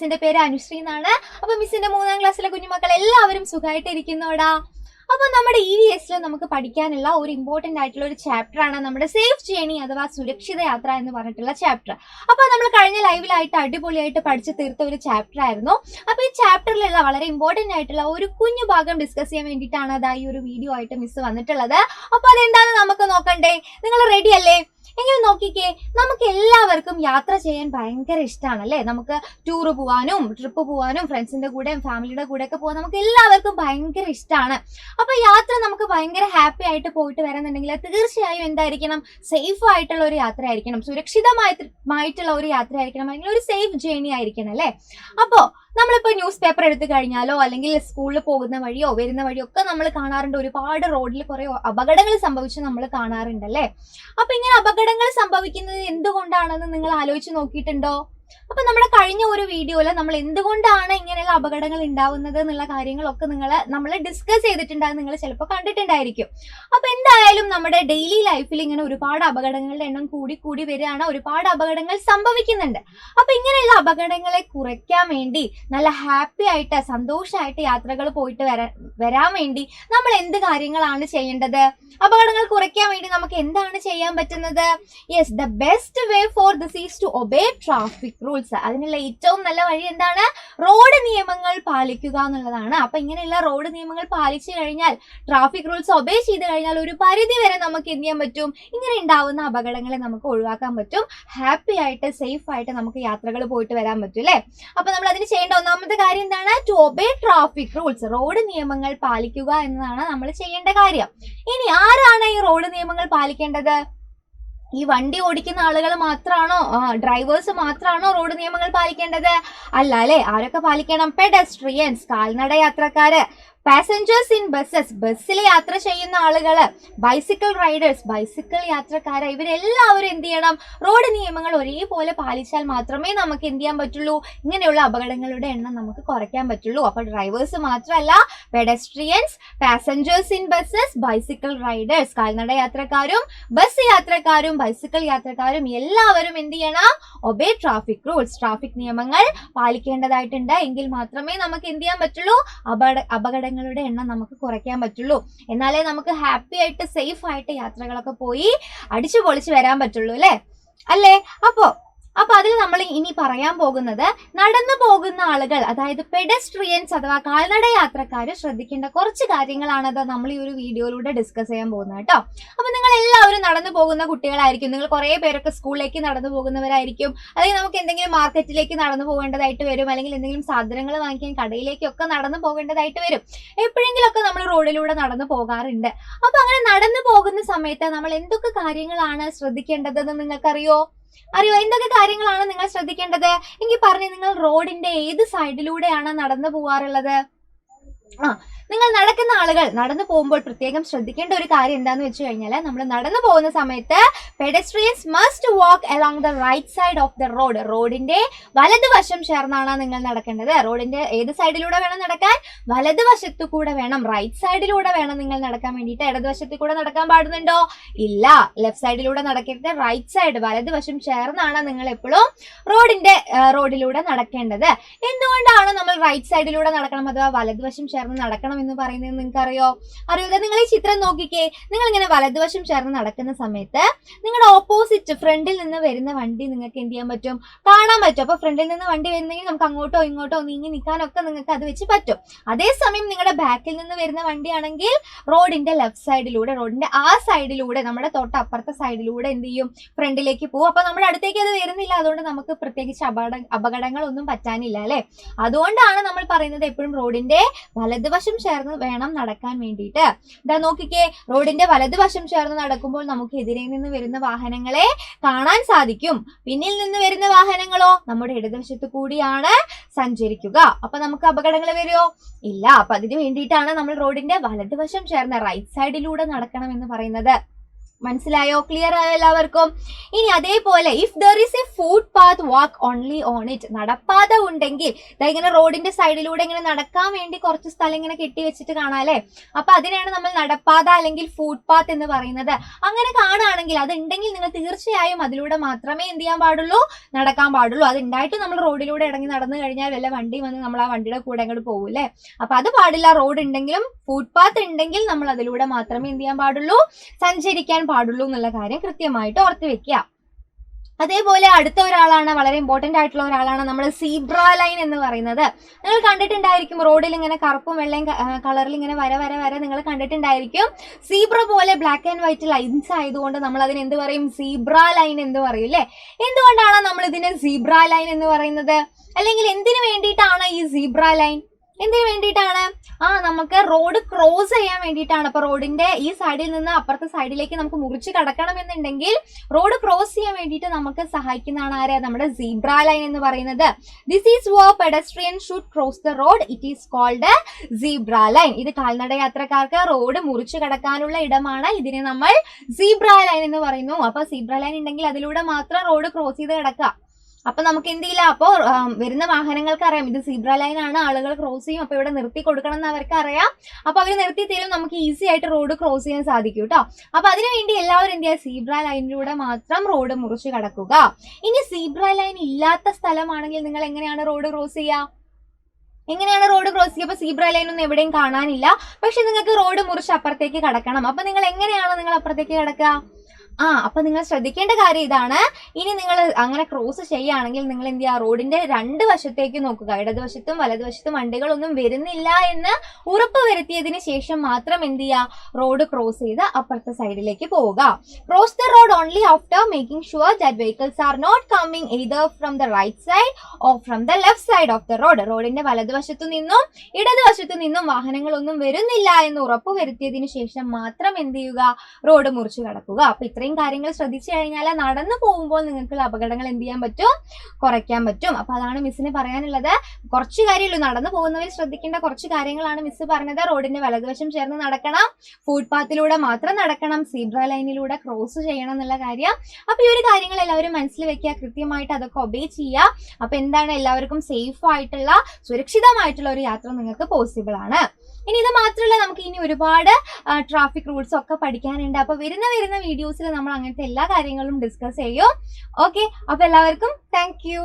മിസ്സിന്റെ പേര് അനുശ്രീ എന്നാണ്. അപ്പൊ മിസ്സിന്റെ 3ാം ക്ലാസ്സിലെ കുഞ്ഞുമക്കൾ എല്ലാവരും സുഖമായിട്ടിരിക്കുന്നോടാ. അപ്പൊ നമ്മുടെ EVS നമുക്ക് പഠിക്കാനുള്ള ഒരു ഇമ്പോർട്ടന്റ് ആയിട്ടുള്ള ഒരു ചാപ്റ്റർ ആണ് നമ്മുടെ സേഫ് ജേണി അഥവാ സുരക്ഷിത യാത്ര എന്ന് പറഞ്ഞിട്ടുള്ള ചാപ്റ്റർ. അപ്പൊ നമ്മൾ കഴിഞ്ഞ ലൈവിലായിട്ട് അടിപൊളിയായിട്ട് പഠിച്ചു തീർത്ത ഒരു ചാപ്റ്റർ ആയിരുന്നു. അപ്പൊ ഈ ചാപ്റ്ററിലുള്ള വളരെ ഇമ്പോർട്ടന്റ് ആയിട്ടുള്ള ഒരു കുഞ്ഞു ഭാഗം ഡിസ്കസ് ചെയ്യാൻ വേണ്ടിയിട്ടാണ് അതായി ഒരു വീഡിയോ ആയിട്ട് മിസ് വന്നിട്ടുള്ളത്. അപ്പൊ അതെന്താണെന്ന് നമുക്ക് നോക്കണ്ടേ? നിങ്ങൾ റെഡി അല്ലേ? എങ്കിൽ നോക്കിക്കേ, നമുക്ക് എല്ലാവർക്കും യാത്ര ചെയ്യാൻ ഭയങ്കര ഇഷ്ടമാണല്ലേ. നമുക്ക് ടൂറ് പോവാനും ട്രിപ്പ് പോവാനും ഫ്രണ്ട്സിന്റെ കൂടെയും ഫാമിലിയുടെ കൂടെ ഒക്കെ പോകാൻ നമുക്ക് എല്ലാവർക്കും ഭയങ്കര ഇഷ്ടമാണ്. അപ്പൊ യാത്ര നമുക്ക് ഭയങ്കര ഹാപ്പി ആയിട്ട് പോയിട്ട് വരാന്നുണ്ടെങ്കിൽ തീർച്ചയായും എന്തായിരിക്കണം? സേഫ് ആയിട്ടുള്ള ഒരു യാത്ര ആയിരിക്കണം, സുരക്ഷിതമായിട്ടുള്ള ഒരു യാത്ര ആയിരിക്കണം, അല്ലെങ്കിൽ ഒരു സേഫ് ജേണി ആയിരിക്കണം അല്ലേ. അപ്പോ നമ്മളിപ്പോ ന്യൂസ് പേപ്പർ എടുത്തു കഴിഞ്ഞാലോ അല്ലെങ്കിൽ സ്കൂളിൽ പോകുന്ന വഴിയോ വരുന്ന വഴിയോ ഒക്കെ നമ്മൾ കാണാറുണ്ട്, ഒരുപാട് റോഡിൽ കുറെ അപകടങ്ങൾ സംഭവിച്ച് നമ്മൾ കാണാറുണ്ടല്ലേ. അപ്പൊ ഇങ്ങനെ അപകടങ്ങൾ സംഭവിക്കുന്നത് എന്തുകൊണ്ടാണെന്ന് നിങ്ങൾ ആലോചിച്ച് നോക്കിയിട്ടുണ്ടോ? അപ്പൊ നമ്മുടെ കഴിഞ്ഞ ഒരു വീഡിയോയില് നമ്മൾ എന്തുകൊണ്ടാണ് ഇങ്ങനെയുള്ള അപകടങ്ങൾ ഉണ്ടാവുന്നത് എന്നുള്ള കാര്യങ്ങളൊക്കെ നമ്മൾ ഡിസ്കസ് ചെയ്തിട്ടുണ്ടാകും, നിങ്ങൾ ചിലപ്പോൾ കണ്ടിട്ടുണ്ടായിരിക്കും. അപ്പൊ എന്തായാലും നമ്മുടെ ഡെയിലി ലൈഫിൽ ഇങ്ങനെ ഒരുപാട് അപകടങ്ങളുടെ എണ്ണം കൂടി വരികയാണ്, ഒരുപാട് അപകടങ്ങൾ സംഭവിക്കുന്നുണ്ട്. അപ്പൊ ഇങ്ങനെയുള്ള അപകടങ്ങളെ കുറയ്ക്കാൻ വേണ്ടി നല്ല ഹാപ്പി ആയിട്ട് സന്തോഷമായിട്ട് യാത്രകൾ പോയിട്ട് വരാൻ വേണ്ടി നമ്മൾ എന്ത് കാര്യങ്ങളാണ് ചെയ്യേണ്ടത്? അപകടങ്ങൾ കുറയ്ക്കാൻ വേണ്ടി നമുക്ക് എന്താണ് ചെയ്യാൻ പറ്റുന്നത്? Yes, the best way for this is to obey traffic rules. അതിനുള്ള ഏറ്റവും നല്ല വഴി എന്താണ്? റോഡ് നിയമങ്ങൾ പാലിക്കുക എന്നുള്ളതാണ്. അപ്പൊ ഇങ്ങനെയുള്ള റോഡ് നിയമങ്ങൾ പാലിച്ചു കഴിഞ്ഞാൽ, ട്രാഫിക് റൂൾസ് ഒബേ ചെയ്ത് കഴിഞ്ഞാൽ ഒരു പരിധി വരെ നമുക്ക് എന്ത് ചെയ്യാൻ പറ്റും? ഇങ്ങനെ ഉണ്ടാവുന്ന അപകടങ്ങളെ നമുക്ക് ഒഴിവാക്കാൻ പറ്റും. ഹാപ്പി ആയിട്ട് സേഫ് ആയിട്ട് നമുക്ക് യാത്രകൾ പോയിട്ട് വരാൻ പറ്റും അല്ലേ. അപ്പൊ നമ്മൾ അതിന് ചെയ്യേണ്ട ഒന്നാമത്തെ കാര്യം എന്താണ്? To obey traffic rules. Road നിയമങ്ങൾ പാലിക്കുക എന്നതാണ് നമ്മൾ ചെയ്യേണ്ട കാര്യം. ഇനി ആരാണ് ഈ റോഡ് നിയമങ്ങൾ പാലിക്കേണ്ടത്? ഈ വണ്ടി ഓടിക്കുന്ന ആളുകൾ മാത്രമാണോ, ഡ്രൈവേഴ്സ് മാത്രമാണോ റോഡ് നിയമങ്ങൾ പാലിക്കേണ്ടത്? അല്ല അല്ലെ. ആരൊക്കെ പാലിക്കണം? പെഡസ്ട്രിയൻസ്, കാൽനട യാത്രക്കാര്, പാസഞ്ചേഴ്സ് ഇൻ ബസ്സസ്, ബസ്സിൽ യാത്ര ചെയ്യുന്ന ആളുകള്, ബൈസിക്കിൾ റൈഡേഴ്സ്, ബൈസിക്കിൾ യാത്രക്കാര്, ഇവരെല്ലാവരും എന്ത് ചെയ്യണം? റോഡ് നിയമങ്ങൾ ഒരേപോലെ പാലിച്ചാൽ മാത്രമേ നമുക്ക് എന്ത് ചെയ്യാൻ പറ്റുള്ളൂ? ഇങ്ങനെയുള്ള അപകടങ്ങളുടെ എണ്ണം നമുക്ക് കുറയ്ക്കാൻ പറ്റുള്ളൂ. അപ്പൊ ഡ്രൈവേഴ്സ് മാത്രമല്ല, pedestrians, passengers in buses, bicycle Riders, കാൽനട യാത്രക്കാരും ബസ് യാത്രക്കാരും ബൈസിക്കിൾ യാത്രക്കാരും എല്ലാവരും എന്ത് ചെയ്യണം? Obey traffic rules. ട്രാഫിക് നിയമങ്ങൾ പാലിക്കേണ്ടതായിട്ടുണ്ട്. എങ്കിൽ മാത്രമേ നമുക്ക് എന്ത് ചെയ്യാൻ പറ്റുള്ളൂ? അപകടങ്ങളുടെ എണ്ണം നമുക്ക് കുറയ്ക്കാൻ പറ്റുള്ളൂ. എന്നാലേ നമുക്ക് ഹാപ്പി ആയിട്ട് സേഫ് ആയിട്ട് യാത്രകളൊക്കെ പോയി അടിച്ചു പൊളിച്ച് വരാൻ പറ്റുള്ളൂ അല്ലേ. അപ്പൊ അതിൽ നമ്മൾ ഇനി പറയാൻ പോകുന്നത്, നടന്നു പോകുന്ന ആളുകൾ, അതായത് പെഡസ്ട്രിയൻസ് അഥവാ കാൽനട യാത്രക്കാര് ശ്രദ്ധിക്കേണ്ട കുറച്ച് കാര്യങ്ങളാണ് നമ്മൾ ഈ ഒരു വീഡിയോയിലൂടെ ഡിസ്കസ് ചെയ്യാൻ പോകുന്നത് കേട്ടോ. അപ്പൊ നിങ്ങൾ എല്ലാവരും നടന്നു പോകുന്ന കുട്ടികളായിരിക്കും, നിങ്ങൾ കുറെ പേരൊക്കെ സ്കൂളിലേക്ക് നടന്നു പോകുന്നവരായിരിക്കും, അല്ലെങ്കിൽ നമുക്ക് എന്തെങ്കിലും മാർക്കറ്റിലേക്ക് നടന്നു പോകേണ്ടതായിട്ട് വരും, അല്ലെങ്കിൽ എന്തെങ്കിലും സാധനങ്ങൾ വാങ്ങിക്കാൻ കടയിലേക്കൊക്കെ നടന്നു പോകേണ്ടതായിട്ട് വരും. എപ്പോഴെങ്കിലൊക്കെ നമ്മൾ റോഡിലൂടെ നടന്നു പോകാറുണ്ട്. അപ്പൊ അങ്ങനെ നടന്നു പോകുന്ന സമയത്ത് നമ്മൾ എന്തൊക്കെ കാര്യങ്ങളാണ് ശ്രദ്ധിക്കേണ്ടതെന്ന് നിങ്ങൾക്കറിയോ? എന്തൊക്കെ കാര്യങ്ങളാണ് നിങ്ങൾ ശ്രദ്ധിക്കേണ്ടത്? എങ്കിൽ പറഞ്ഞേ, നിങ്ങൾ റോഡിന്റെ ഏത് സൈഡിലൂടെയാണ് നടന്നു പോവാറുള്ളത്? നിങ്ങൾ നടക്കുന്ന ആളുകൾ നടന്നു പോകുമ്പോൾ പ്രത്യേകം ശ്രദ്ധിക്കേണ്ട ഒരു കാര്യം എന്താന്ന് വെച്ച് കഴിഞ്ഞാൽ, നമ്മൾ നടന്നു പോകുന്ന സമയത്ത് pedestrians must walk along the right side of the road. റോഡിന്റെ വലതുവശം ചേർന്നാണ് നിങ്ങൾ നടക്കേണ്ടത്. റോഡിന്റെ ഏത് സൈഡിലൂടെ വേണം നടക്കാൻ? വലതുവശത്തു കൂടെ വേണം, റൈറ്റ് സൈഡിലൂടെ വേണം നിങ്ങൾ നടക്കാൻ വേണ്ടിയിട്ട്. ഇടതുവശത്തിൽ കൂടെ നടക്കാൻ പാടുന്നുണ്ടോ? ഇല്ല. ലെഫ്റ്റ് സൈഡിലൂടെ നടക്കരുത്, റൈറ്റ് സൈഡ് വലതുവശം ചേർന്നാണ് നിങ്ങൾ എപ്പോഴും റോഡിലൂടെ നടക്കേണ്ടത്. എന്തുകൊണ്ടാണ് നമ്മൾ റൈറ്റ് സൈഡിലൂടെ നടക്കണം അഥവാ വലതുവശം ചേർന്ന് നടക്കണം എന്ന് പറയുന്നത് നിങ്ങൾക്ക് അറിയില്ല. നിങ്ങൾ ഈ ചിത്രം നോക്കിക്കേ. നിങ്ങൾ ഇങ്ങനെ വലതുവശം ചേർന്ന് നടക്കുന്ന സമയത്ത് നിങ്ങളുടെ ഓപ്പോസിറ്റ് ഫ്രണ്ടിൽ നിന്ന് വരുന്ന വണ്ടി നിങ്ങൾക്ക് എന്ത് ചെയ്യാൻ പറ്റും? കാണാൻ പറ്റും. അപ്പൊ ഫ്രണ്ടിൽ നിന്ന് വണ്ടി വരുന്നെങ്കിൽ നമുക്ക് അങ്ങോട്ടോ ഇങ്ങോട്ടോ നീങ്ങി നിൽക്കാനൊക്കെ നിങ്ങൾക്ക് അത് വെച്ച് പറ്റും. അതേസമയം നിങ്ങളുടെ ബാക്കിൽ നിന്ന് വരുന്ന വണ്ടിയാണെങ്കിൽ റോഡിന്റെ ലെഫ്റ്റ് സൈഡിലൂടെ, റോഡിന്റെ ആ സൈഡിലൂടെ, നമ്മുടെ തൊട്ടപ്പുറത്തെ സൈഡിലൂടെ എന്ത് ചെയ്യും? ഫ്രണ്ടിലേക്ക് പോകും. അപ്പൊ നമ്മുടെ അടുത്തേക്ക് അത് വരുന്നില്ല, അതുകൊണ്ട് നമുക്ക് പ്രത്യേകിച്ച് അപകടങ്ങളൊന്നും പറ്റാനില്ല അല്ലെ. അതുകൊണ്ടാണ് നമ്മൾ പറയുന്നത് എപ്പോഴും റോഡിന്റെ വലതുവശം ചേർന്ന് വേണം നടക്കാൻ വേണ്ടിയിട്ട്. ഇതാ നോക്കിക്കേ, റോഡിന്റെ വലതുവശം ചേർന്ന് നടക്കുമ്പോൾ നമുക്ക് എതിരെ നിന്ന് വരുന്ന വാഹനങ്ങളെ കാണാൻ സാധിക്കും. പിന്നിൽ നിന്ന് വരുന്ന വാഹനങ്ങളോ നമ്മുടെ ഇടതുവശത്ത് കൂടിയാണ് സഞ്ചരിക്കുക. അപ്പൊ നമുക്ക് അപകടങ്ങൾ വരുമോ? ഇല്ല. അപ്പൊ അതിന് വേണ്ടിയിട്ടാണ് നമ്മൾ റോഡിന്റെ വലതുവശം ചേർന്ന റൈറ്റ് സൈഡിലൂടെ നടക്കണം എന്ന് പറയുന്നത്. മനസ്സിലായോ? ക്ലിയർ ആയോ എല്ലാവർക്കും? ഇനി അതേപോലെ if there is a footpath walk only on it, നടപ്പാത ഉണ്ടെങ്കിൽ ഇങ്ങനെ റോഡിന്റെ സൈഡിലൂടെ ഇങ്ങനെ നടക്കാൻ വേണ്ടി കുറച്ച് സ്ഥലം ഇങ്ങനെ കെട്ടി വെച്ചിട്ട് കാണാം അല്ലെ, അപ്പൊ അതിനാണ് നമ്മൾ നടപ്പാത അല്ലെങ്കിൽ ഫുട് പാത്ത് എന്ന് പറയുന്നത്. അങ്ങനെ കാണുകയാണെങ്കിൽ അത് ഉണ്ടെങ്കിൽ നിങ്ങൾ തീർച്ചയായും അതിലൂടെ മാത്രമേ എന്ത് ചെയ്യാൻ പാടുള്ളൂ, നടക്കാൻ പാടുള്ളൂ. അത് ഉണ്ടായിട്ട് നമ്മൾ റോഡിലൂടെ ഇറങ്ങി നടന്നു കഴിഞ്ഞാൽ വല്ല വണ്ടി വന്ന് നമ്മൾ ആ വണ്ടിയുടെ കൂടെ അങ്ങോട്ട് പോകൂല്ലേ, അപ്പൊ അത് പാടില്ല. റോഡ് ഉണ്ടെങ്കിലും ഫുട് പാത്ത് ഉണ്ടെങ്കിൽ നമ്മൾ അതിലൂടെ മാത്രമേ എന്ത് ചെയ്യാൻ പാടുള്ളൂ, സഞ്ചരിക്കാൻ പാടുള്ളൂ എന്നുള്ള കാര്യം കൃത്യമായിട്ട് ഓർത്ത് വെക്കുക. അതേപോലെ അടുത്ത ഒരാളാണ്, വളരെ ഇമ്പോർട്ടന്റ് ആയിട്ടുള്ള ഒരാളാണ് നമ്മൾ സീബ്ര ലൈൻ എന്ന് പറയുന്നത്. നിങ്ങൾ കണ്ടിട്ടുണ്ടായിരിക്കും, റോഡിൽ ഇങ്ങനെ കറുപ്പും വെള്ളയും കളറിൽ ഇങ്ങനെ വര വര വര നിങ്ങൾ കണ്ടിട്ടുണ്ടായിരിക്കും. സീബ്ര പോലെ ബ്ലാക്ക് ആൻഡ് വൈറ്റ് ലൈൻസ് ആയതുകൊണ്ട് നമ്മൾ അതിന് എന്ത് പറയും, സീബ്ര ലൈൻ എന്ന് പറയും അല്ലേ. എന്തുകൊണ്ടാണ് നമ്മൾ ഇതിന് സീബ്ര ലൈൻ എന്ന് പറയുന്നത്, അല്ലെങ്കിൽ എന്തിനു വേണ്ടിയിട്ടാണ് ഈ സീബ്ര ലൈൻ, എന്തിനു വേണ്ടിയിട്ടാണ്? നമുക്ക് റോഡ് ക്രോസ് ചെയ്യാൻ വേണ്ടിയിട്ടാണ്. അപ്പൊ റോഡിന്റെ ഈ സൈഡിൽ നിന്ന് അപ്പുറത്തെ സൈഡിലേക്ക് നമുക്ക് മുറിച്ച് കടക്കണം എന്നുണ്ടെങ്കിൽ റോഡ് ക്രോസ് ചെയ്യാൻ വേണ്ടിയിട്ട് നമുക്ക് സഹായിക്കുന്നതാണ് ആര്, നമ്മുടെ സീബ്ര ലൈൻ എന്ന് പറയുന്നത്. This is where pedestrian should cross the road, it is called zebra line. ഇത് കാൽനട യാത്രക്കാർക്ക് റോഡ് മുറിച്ച് കടക്കാനുള്ള ഇടമാണ്, ഇതിനെ നമ്മൾ സീബ്ര ലൈൻ എന്ന് പറയുന്നു. അപ്പൊ സീബ്ര ലൈൻ ഉണ്ടെങ്കിൽ അതിലൂടെ മാത്രം റോഡ് ക്രോസ് ചെയ്ത് കിടക്കുക. അപ്പൊ നമുക്ക് എന്ത് ചെയ്യില്ല, അപ്പൊ വരുന്ന വാഹനങ്ങൾക്ക് അറിയാം ഇത് സീബ്ര ലൈൻ ആണ്, ആളുകൾ ക്രോസ് ചെയ്യും, അപ്പൊ ഇവിടെ നിർത്തി കൊടുക്കണം എന്ന് അവർക്ക് അറിയാം. അപ്പൊ അവർ നിർത്തി തരും, നമുക്ക് ഈസി ആയിട്ട് റോഡ് ക്രോസ് ചെയ്യാൻ സാധിക്കും കേട്ടോ. അപ്പൊ അതിനുവേണ്ടി എല്ലാവരും എന്ത് ചെയ്യുക, സീബ്ര ലൈനിലൂടെ മാത്രം റോഡ് മുറിച്ച് കടക്കുക. ഇനി സീബ്ര ലൈൻ ഇല്ലാത്ത സ്ഥലമാണെങ്കിൽ നിങ്ങൾ എങ്ങനെയാണ് റോഡ് ക്രോസ് ചെയ്യുക, എങ്ങനെയാണ് റോഡ് ക്രോസ് ചെയ്യുക? അപ്പൊ സീബ്ര ലൈൻ ഒന്നും എവിടെയും കാണാനില്ല, പക്ഷെ നിങ്ങൾക്ക് റോഡ് മുറിച്ച് അപ്പുറത്തേക്ക് കടക്കണം. അപ്പൊ നിങ്ങൾ എങ്ങനെയാണ് നിങ്ങൾ അപ്പുറത്തേക്ക് കടക്കുക? അപ്പൊ നിങ്ങൾ ശ്രദ്ധിക്കേണ്ട കാര്യം ഇതാണ്, ഇനി നിങ്ങൾ അങ്ങനെ ക്രോസ് ചെയ്യുകയാണെങ്കിൽ നിങ്ങൾ എന്ത് ചെയ്യുക, റോഡിന്റെ രണ്ട് വശത്തേക്ക് നോക്കുക. ഇടതുവശത്തും വലതുവശത്തും വണ്ടികളൊന്നും വരുന്നില്ല എന്ന് ഉറപ്പ് വരുത്തിയതിന് ശേഷം മാത്രം എന്ത് ചെയ്യുക, റോഡ് ക്രോസ് ചെയ്ത് അപ്പുറത്തെ സൈഡിലേക്ക് പോവുക. Cross the road only after making sure that vehicles are not coming either from the right side or from the left side of the road. റോഡിന്റെ വലതുവശത്തു നിന്നും ഇടതുവശത്തു നിന്നും വാഹനങ്ങളൊന്നും വരുന്നില്ല എന്ന് ഉറപ്പ് വരുത്തിയതിനു ശേഷം മാത്രം എന്ത് ചെയ്യുക, റോഡ് മുറിച്ച് കടക്കുക. അപ്പൊ ഇത്രയും കാര്യങ്ങൾ ശ്രദ്ധിച്ചു കഴിഞ്ഞാൽ നടന്നു പോകുമ്പോൾ നിങ്ങൾക്കുള്ള അപകടങ്ങൾ എന്ത് ചെയ്യാൻ പറ്റും, കുറയ്ക്കാൻ പറ്റും. അപ്പൊ അതാണ് മിസ്സിന് പറയാനുള്ളത്. കുറച്ച് കാര്യമുള്ളൂ, നടന്നു പോകുന്നവർ ശ്രദ്ധിക്കേണ്ട കുറച്ച് കാര്യങ്ങളാണ് മിസ് പറഞ്ഞത്. റോഡിന്റെ വലതുവശം ചേർന്ന് നടക്കണം, ഫുട്പാത്തിലൂടെ മാത്രം നടക്കണം, സീബ്ര ലൈനിലൂടെ ക്രോസ് ചെയ്യണം എന്നുള്ള കാര്യം. അപ്പൊ ഈ ഒരു കാര്യങ്ങൾ എല്ലാവരും മനസ്സിൽ വെക്കുക, കൃത്യമായിട്ട് അതൊക്കെ ഒബേ ചെയ്യുക. അപ്പൊ എന്താണ്, എല്ലാവർക്കും സേഫ് ആയിട്ടുള്ള സുരക്ഷിതമായിട്ടുള്ള ഒരു യാത്ര നിങ്ങൾക്ക് പോസിബിൾ ആണ്. ഇനി ഇത് മാത്രമല്ല, നമുക്ക് ഇനി ഒരുപാട് ട്രാഫിക് റൂൾസ് ഒക്കെ പഠിക്കാനുണ്ട്. അപ്പൊ വരുന്ന വീഡിയോസിൽ നമ്മൾ അങ്ങനത്തെ എല്ലാ കാര്യങ്ങളും ഡിസ്കസ് ചെയ്യും. ഓക്കെ, അപ്പൊ എല്ലാവർക്കും താങ്ക് യു.